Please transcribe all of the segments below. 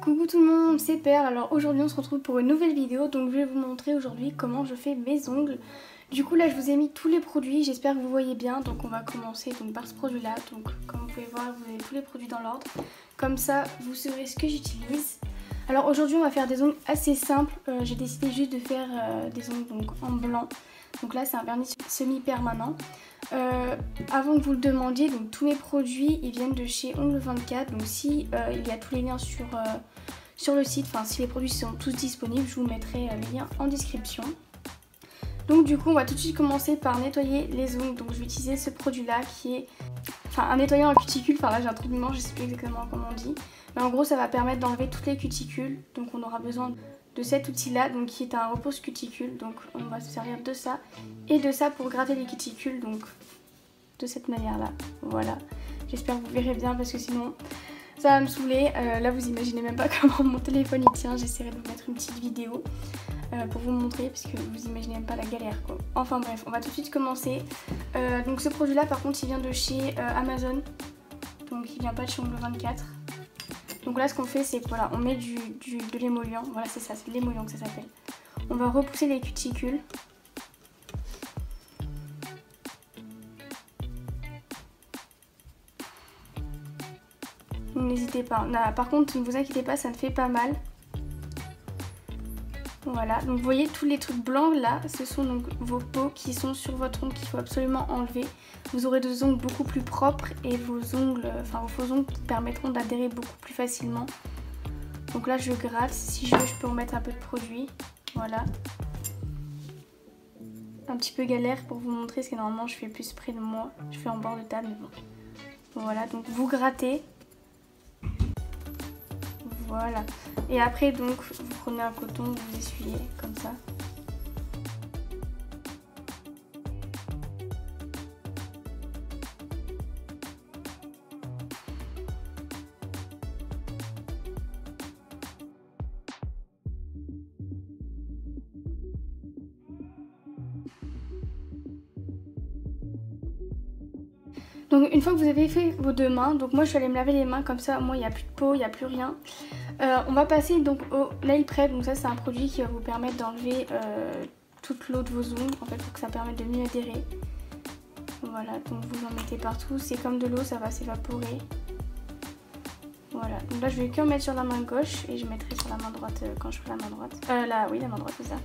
Coucou tout le monde, c'est Perle. Alors aujourd'hui on se retrouve pour une nouvelle vidéo. Donc je vais vous montrer aujourd'hui comment je fais mes ongles. Du coup là je vous ai mis tous les produits, j'espère que vous voyez bien. Donc on va commencer donc, par ce produit là. Donc comme vous pouvez voir vous avez tous les produits dans l'ordre. Comme ça vous saurez ce que j'utilise. Alors aujourd'hui on va faire des ongles assez simples. J'ai décidé juste de faire des ongles donc, en blanc. Donc là c'est un vernis semi-permanent. Avant que vous le demandiez, donc tous mes produits ils viennent de chez Ongles 24. Donc si il y a tous les liens sur le site, enfin si les produits sont tous disponibles, je vous mettrai les liens en description. Donc du coup on va tout de suite commencer par nettoyer les ongles. Donc je vais utiliser ce produit là qui est un nettoyant à cuticule. Enfin là j'ai un trou de mémoire, je sais plus exactement comment on dit. Mais en gros ça va permettre d'enlever toutes les cuticules. Donc on aura besoin de cet outil là, donc qui est un repose cuticule. Donc on va se servir de ça et de ça pour gratter les cuticules, donc de cette manière là. Voilà, j'espère que vous verrez bien parce que sinon ça va me saouler. Là vous imaginez même pas comment mon téléphone il tient. J'essaierai de vous mettre une petite vidéo pour vous montrer parce que vous imaginez même pas la galère quoi. Enfin bref, on va tout de suite commencer. Donc ce produit là par contre il vient de chez Amazon, donc il vient pas de chez Ongles 24. Donc là ce qu'on fait c'est que voilà, on met de l'émollient, voilà c'est ça, c'est de l'émollient que ça s'appelle. On va repousser les cuticules. N'hésitez pas, par contre ne vous inquiétez pas, ça ne fait pas mal. Voilà, donc vous voyez tous les trucs blancs là, ce sont donc vos peaux qui sont sur votre ongle qu'il faut absolument enlever. Vous aurez des ongles beaucoup plus propres et vos ongles, vos faux ongles permettront d'adhérer beaucoup plus facilement. Donc là je gratte, si je veux je peux remettre un peu de produit, voilà. Un petit peu galère pour vous montrer parce que normalement je fais plus près de moi, je fais en bord de table mais bon. Voilà, donc vous grattez. Voilà. Et après donc vous prenez un coton, vous essuyez comme ça. Donc une fois que vous avez fait vos deux mains, donc moi je suis allée me laver les mains comme ça, moi il n'y a plus de peau, il n'y a plus rien. On va passer donc au nail prep, donc ça c'est un produit qui va vous permettre d'enlever toute l'eau de vos ongles en fait pour que ça permette de mieux adhérer. Voilà, donc vous en mettez partout, c'est comme de l'eau, ça va s'évaporer. Voilà, donc là je vais que en mettre sur la main gauche et je mettrai sur la main droite quand je ferai la main droite. Là oui la main droite c'est ça.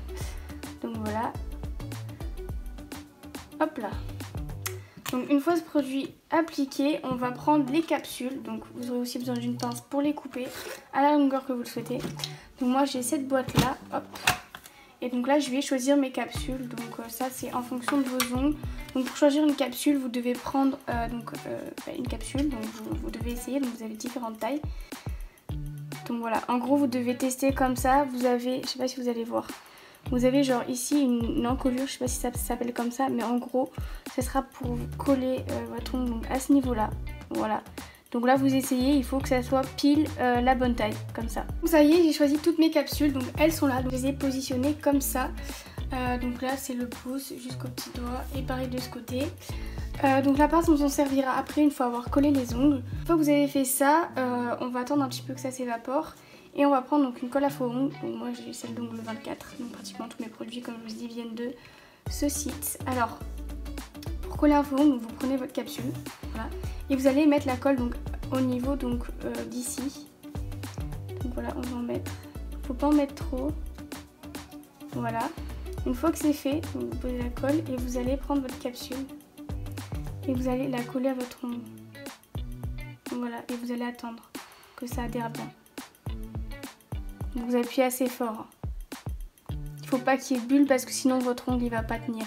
Donc voilà. Hop là. Donc une fois ce produit appliqué, on va prendre les capsules. Donc vous aurez aussi besoin d'une pince pour les couper à la longueur que vous le souhaitez. Donc moi j'ai cette boîte là, hop. Et donc là je vais choisir mes capsules. Donc ça c'est en fonction de vos ongles. Donc pour choisir une capsule, vous devez prendre une capsule. Donc vous devez essayer, donc vous avez différentes tailles. Donc voilà, en gros vous devez tester comme ça. Vous avez, je sais pas si vous allez voir. Vous avez genre ici une encolure, je sais pas si ça s'appelle comme ça, mais en gros, ce sera pour coller votre ongle donc à ce niveau-là. Voilà. Donc là, vous essayez, il faut que ça soit pile la bonne taille, comme ça. Donc ça y est, j'ai choisi toutes mes capsules, donc elles sont là. Donc je les ai positionnées comme ça. Donc là, c'est le pouce jusqu'au petit doigt et pareil de ce côté. Donc la pince, on s'en servira après une fois avoir collé les ongles. Une fois que vous avez fait ça, on va attendre un petit peu que ça s'évapore. Et on va prendre donc une colle à faux ongles. Donc moi j'ai celle d'Ongles 24. Donc pratiquement tous mes produits comme je vous dis viennent de ce site. Alors pour coller un faux ongle, vous prenez votre capsule. Voilà. Et vous allez mettre la colle donc au niveau donc d'ici. Donc voilà, on va en mettre. Faut pas en mettre trop. Voilà. Une fois que c'est fait, vous posez la colle et vous allez prendre votre capsule. Et vous allez la coller à votre ongle. Voilà. Et vous allez attendre que ça adhère bien. Vous appuyez assez fort. Il ne faut pas qu'il y ait de bulles parce que sinon votre ongle il va pas tenir.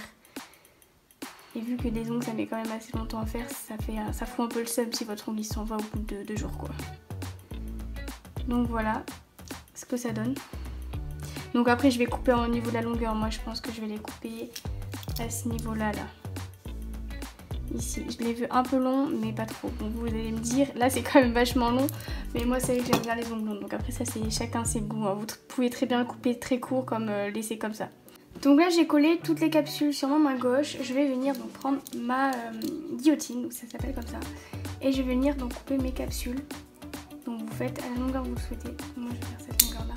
Et vu que des ongles ça met quand même assez longtemps à faire, ça fout un peu le seum si votre ongle il s'en va au bout de 2 jours quoi. Donc voilà ce que ça donne. Donc après je vais couper au niveau de la longueur. Moi je pense que je vais les couper à ce niveau là. Ici, je l'ai vu un peu long, mais pas trop. Donc vous allez me dire, là c'est quand même vachement long, mais moi c'est vrai que j'aime bien les ongles longs. Donc après ça c'est chacun ses goûts. Hein. Vous pouvez très bien couper très court comme laisser comme ça. Donc là j'ai collé toutes les capsules sur ma main gauche. Je vais venir donc prendre ma guillotine, donc ça s'appelle comme ça. Et je vais venir donc couper mes capsules. Donc vous faites à la longueur que vous le souhaitez. Moi je vais faire cette longueur là.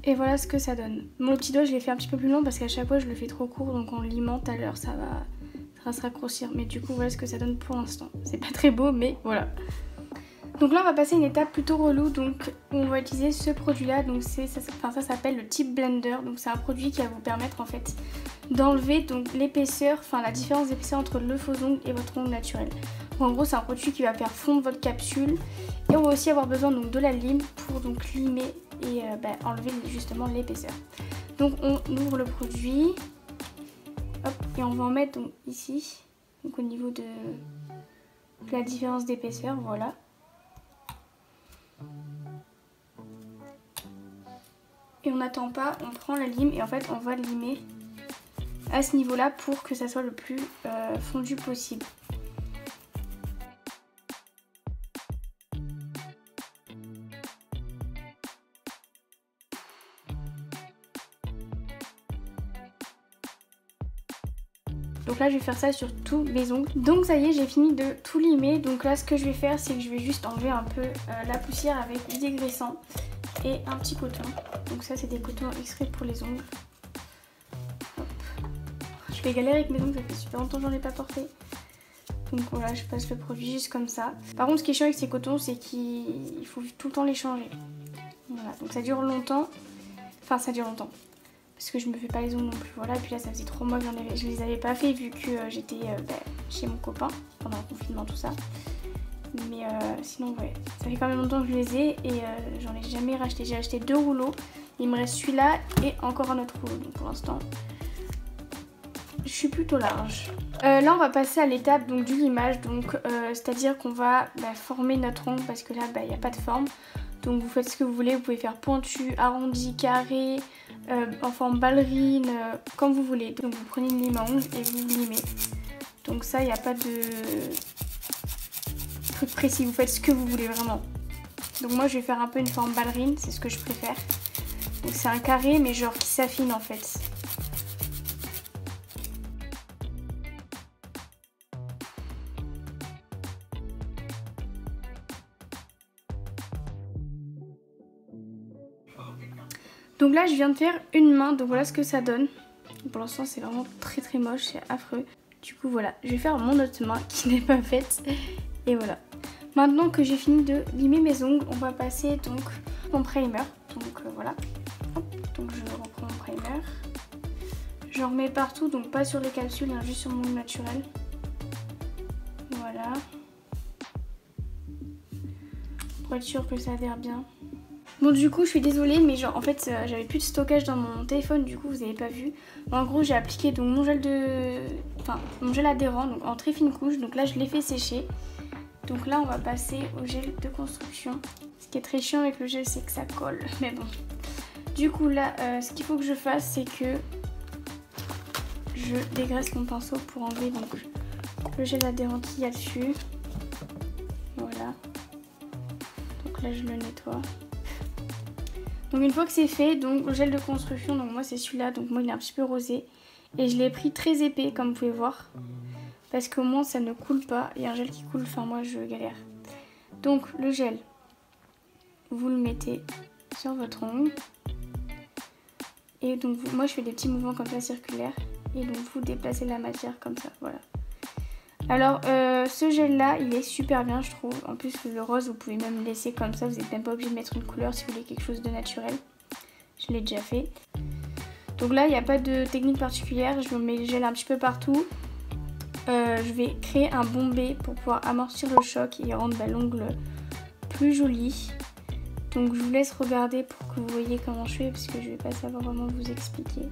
Et voilà ce que ça donne. Mon petit doigt je l'ai fait un petit peu plus long parce qu'à chaque fois je le fais trop court, donc en limant tout à l'heure ça va se raccourcir. Mais du coup voilà ce que ça donne pour l'instant. C'est pas très beau mais voilà. Donc là on va passer à une étape plutôt relou, donc on va utiliser ce produit là, donc ça s'appelle le Tip Blender, donc c'est un produit qui va vous permettre en fait d'enlever donc l'épaisseur, enfin la différence d'épaisseur entre le faux ongle et votre ongle naturel. Donc, en gros c'est un produit qui va faire fondre votre capsule et on va aussi avoir besoin donc de la lime pour donc limer et enlever justement l'épaisseur. Donc on ouvre le produit, hop, et on va en mettre donc ici, donc au niveau de la différence d'épaisseur, voilà. Et on n'attend pas, on prend la lime et en fait on va limer à ce niveau là pour que ça soit le plus fondu possible. Donc là je vais faire ça sur tous mes ongles. Donc ça y est, j'ai fini de tout limer. Donc là ce que je vais faire c'est que je vais juste enlever un peu la poussière avec du dégraissant et un petit coton. Donc ça c'est des cotons extraits pour les ongles. Hop. Je vais galérer avec mes ongles, ça fait super longtemps que j'en ai pas porté. Donc voilà, je passe le produit juste comme ça. Par contre ce qui est chiant avec ces cotons c'est qu'il faut tout le temps les changer. Voilà, donc ça dure longtemps. Enfin ça dure longtemps. Parce que je me fais pas les ongles non plus, voilà. Et puis là ça faisait 3 mois que je les avais pas fait vu que j'étais chez mon copain pendant le confinement, tout ça. Mais sinon ouais, ça fait quand même longtemps que je les ai et j'en ai jamais racheté. J'ai acheté 2 rouleaux, il me reste celui-là et encore un autre rouleau. Donc pour l'instant je suis plutôt large. Là on va passer à l'étape donc du limage, donc c'est à dire qu'on va former notre ongle parce que là il n'y a pas de forme. Donc vous faites ce que vous voulez, vous pouvez faire pointu, arrondi, carré, en forme ballerine, comme vous voulez. Donc vous prenez une lime à ongles et vous limez. Donc ça il n'y a pas de truc précis, vous faites ce que vous voulez vraiment. Donc moi je vais faire un peu une forme ballerine, c'est ce que je préfère. Donc c'est un carré mais genre qui s'affine en fait. Donc là je viens de faire une main, donc voilà ce que ça donne. Pour l'instant c'est vraiment très très moche, c'est affreux. Du coup voilà, je vais faire mon autre main qui n'est pas faite. Et voilà. Maintenant que j'ai fini de limer mes ongles, on va passer donc mon primer. Donc voilà. Hop, donc je reprends mon primer. J'en remets partout, donc pas sur les capsules, hein, juste sur mon ongle naturel. Voilà. Pour être sûr que ça adhère bien. Bon du coup je suis désolée mais genre en fait j'avais plus de stockage dans mon téléphone, du coup vous avez pas vu. En gros j'ai appliqué donc mon gel adhérent donc en très fine couche, donc là je l'ai fait sécher. Donc là on va passer au gel de construction. Ce qui est très chiant avec le gel c'est que ça colle, mais bon. Du coup là ce qu'il faut que je fasse c'est que je dégraisse mon pinceau pour enlever donc le gel adhérent qu'il y a dessus. Voilà. Donc là je le nettoie. Donc une fois que c'est fait, donc le gel de construction, donc moi c'est celui-là, donc moi il est un petit peu rosé. Et je l'ai pris très épais comme vous pouvez voir. Parce qu'au moins ça ne coule pas. Il y a un gel qui coule, enfin moi je galère. Donc le gel, vous le mettez sur votre ongle. Et donc moi je fais des petits mouvements comme ça circulaires. Et donc vous déplacez la matière comme ça, voilà. Alors ce gel là il est super bien je trouve. En plus le rose vous pouvez même le laisser comme ça, vous n'êtes même pas obligé de mettre une couleur si vous voulez quelque chose de naturel. Je l'ai déjà fait. Donc là il n'y a pas de technique particulière, je mets le gel un petit peu partout. Je vais créer un bombé pour pouvoir amortir le choc et rendre l'ongle plus joli. Donc je vous laisse regarder pour que vous voyez comment je fais parce que je ne vais pas savoir vraiment vous expliquer.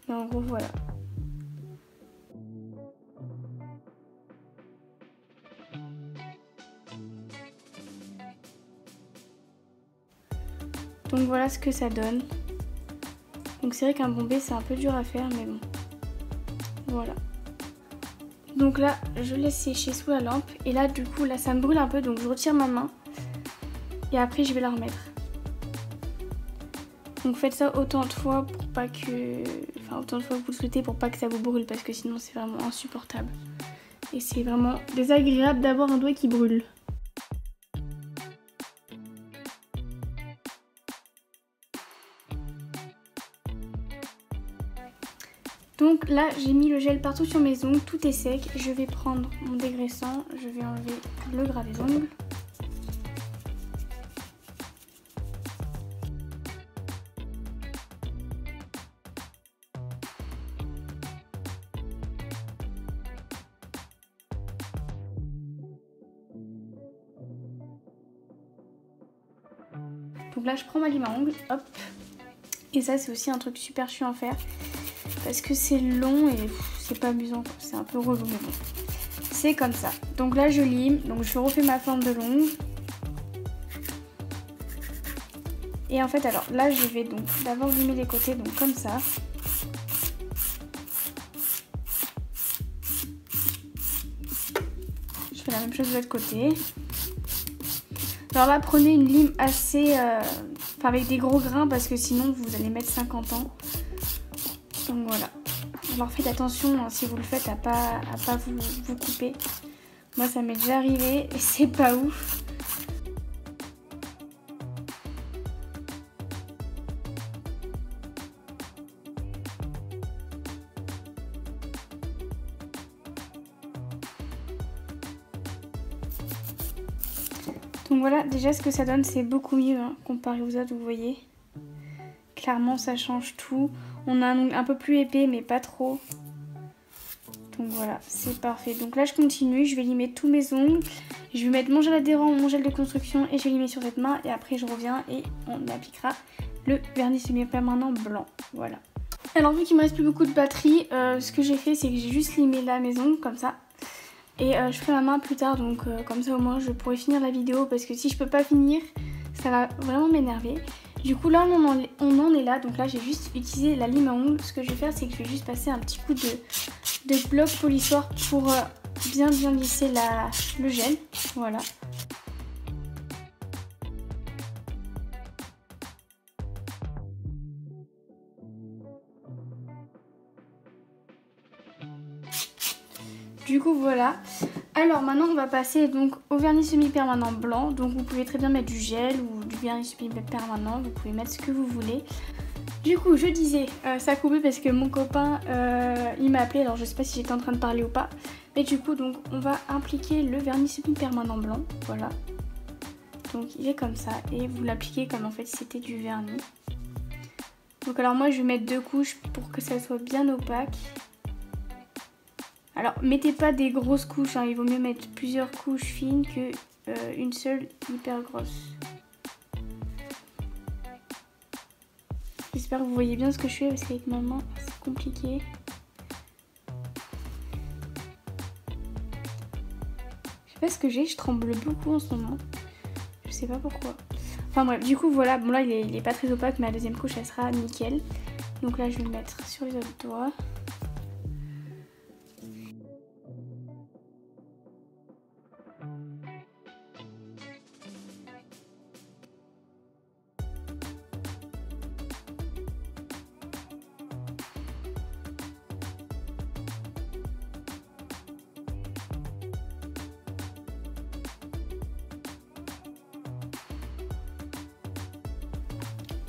Mais en gros voilà. Donc voilà ce que ça donne. Donc c'est vrai qu'un bombé c'est un peu dur à faire mais bon. Voilà. Donc là je laisse sécher sous la lampe et là du coup là ça me brûle un peu donc je retire ma main et après je vais la remettre. Donc faites ça autant de fois pour pas que... Enfin autant de fois que vous le souhaitez pour pas que ça vous brûle parce que sinon c'est vraiment insupportable. Et c'est vraiment désagréable d'avoir un doigt qui brûle. Donc là j'ai mis le gel partout sur mes ongles, tout est sec. Je vais prendre mon dégraissant, je vais enlever le gras des ongles. Donc là je prends ma lime à ongles, hop. Et ça c'est aussi un truc super chiant à faire. Parce que c'est long et c'est pas amusant, c'est un peu relou mais bon. C'est comme ça. Donc là je lime, donc je refais ma forme de l'ongle. Et en fait alors là je vais donc d'abord limer les côtés, donc comme ça. Je fais la même chose de l'autre côté. Alors là prenez une lime assez... Enfin avec des gros grains parce que sinon vous allez mettre 50 ans. Donc voilà. Alors faites attention hein, si vous le faites à pas vous couper. Moi ça m'est déjà arrivé et c'est pas ouf. Donc voilà, déjà ce que ça donne c'est beaucoup mieux hein, comparé aux autres, vous voyez. Clairement ça change tout. On a un ongle un peu plus épais mais pas trop. Donc voilà, c'est parfait. Donc là je continue, je vais limer tous mes ongles. Je vais mettre mon gel adhérent, mon gel de construction et je vais limer sur cette main. Et après je reviens et on appliquera le vernis semi-permanent blanc. Voilà. Alors vu qu'il me reste plus beaucoup de batterie, ce que j'ai fait c'est que j'ai juste limé là mes ongles comme ça. Et je ferai ma main plus tard, donc comme ça au moins je pourrai finir la vidéo. Parce que si je peux pas finir, ça va vraiment m'énerver. Du coup là on en est là, donc là j'ai juste utilisé la lime à ongles. Ce que je vais faire c'est que je vais juste passer un petit coup de bloc polissoir pour bien lisser le gel. Voilà. Du coup voilà. Alors maintenant on va passer donc au vernis semi-permanent blanc. Donc vous pouvez très bien mettre du gel ou du vernis semi-permanent, vous pouvez mettre ce que vous voulez. Du coup je disais, ça a coupé parce que mon copain il m'a appelé, alors je sais pas si j'étais en train de parler ou pas. Mais du coup donc on va appliquer le vernis semi-permanent blanc, voilà. Donc il est comme ça et vous l'appliquez comme en fait si c'était du vernis. Donc alors moi je vais mettre 2 couches pour que ça soit bien opaque. Alors mettez pas des grosses couches, hein. Il vaut mieux mettre plusieurs couches fines que une seule hyper grosse. J'espère que vous voyez bien ce que je fais parce qu'avec ma main c'est compliqué. Je sais pas ce que j'ai, je tremble beaucoup en ce moment. Je sais pas pourquoi. Enfin bref, du coup voilà, bon là il est pas très opaque mais la deuxième couche elle sera nickel. Donc là je vais le mettre sur les autres doigts.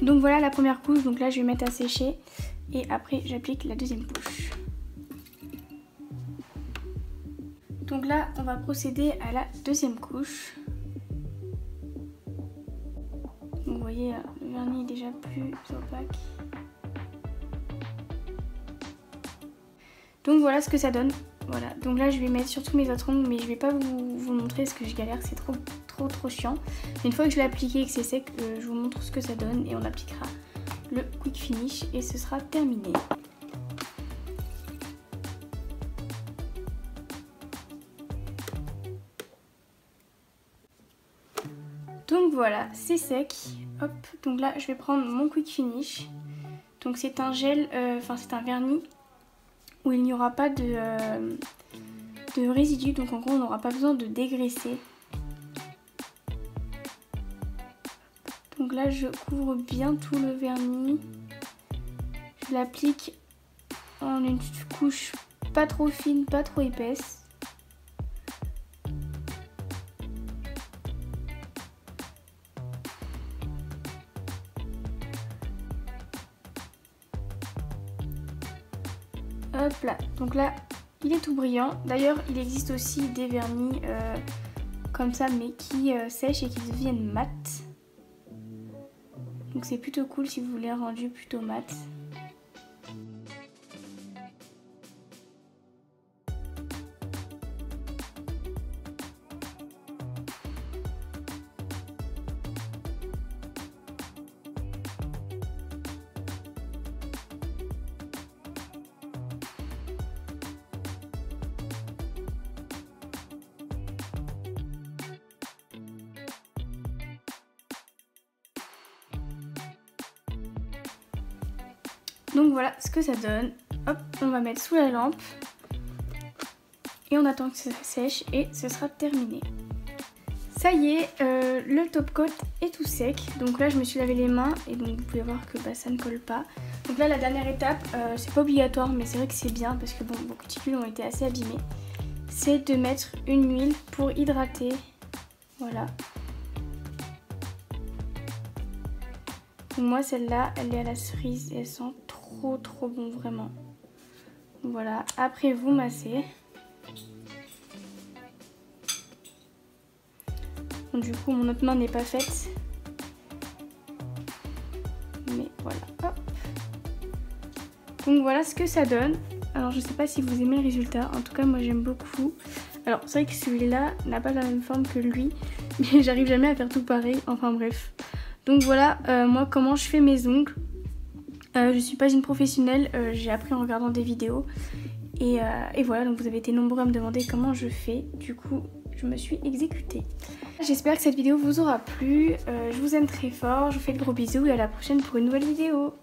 Donc voilà la première couche, donc là je vais mettre à sécher et après j'applique la deuxième couche. Donc là on va procéder à la deuxième couche. Donc vous voyez le vernis est déjà plus opaque. Donc voilà ce que ça donne. Voilà, donc là je vais mettre sur tous mes autres ongles mais je vais pas vous montrer parce que je galère, c'est trop chiant. Mais une fois que je l'ai appliqué et que c'est sec, je vous montre ce que ça donne et on appliquera le quick finish et ce sera terminé. Donc voilà, c'est sec. Hop, donc là je vais prendre mon quick finish. Donc c'est un gel, enfin c'est un vernis où il n'y aura pas de résidus, donc en gros on n'aura pas besoin de dégraisser. Donc Donc là je couvre bien tout le vernis. Je l'applique en une couche pas trop fine, pas trop épaisse. Hop là, donc là il est tout brillant. D'ailleurs il existe aussi des vernis comme ça mais qui sèchent et qui deviennent mat. Donc c'est plutôt cool si vous voulez un rendu plutôt mat. Donc voilà ce que ça donne. Hop, on va mettre sous la lampe. Et on attend que ça sèche et ce sera terminé. Ça y est, le top coat est tout sec. Donc là je me suis lavé les mains et donc vous pouvez voir que ça ne colle pas. Donc là la dernière étape, c'est pas obligatoire mais c'est vrai que c'est bien parce que bon, vos cuticules ont été assez abîmées. C'est de mettre une huile pour hydrater. Voilà. Donc moi celle-là, elle est à la cerise et elle sent trop bon vraiment. Voilà, après vous massez. Donc, du coup mon autre main n'est pas faite. Mais voilà, hop. Donc voilà ce que ça donne. Alors je sais pas si vous aimez le résultat, en tout cas moi j'aime beaucoup. Alors c'est vrai que celui-là n'a pas la même forme que lui, mais j'arrive jamais à faire tout pareil, enfin bref. Donc voilà moi comment je fais mes ongles. Je suis pas une professionnelle, j'ai appris en regardant des vidéos. Et voilà, donc vous avez été nombreux à me demander comment je fais. Du coup, je me suis exécutée. J'espère que cette vidéo vous aura plu. Je vous aime très fort, je vous fais de gros bisous et à la prochaine pour une nouvelle vidéo.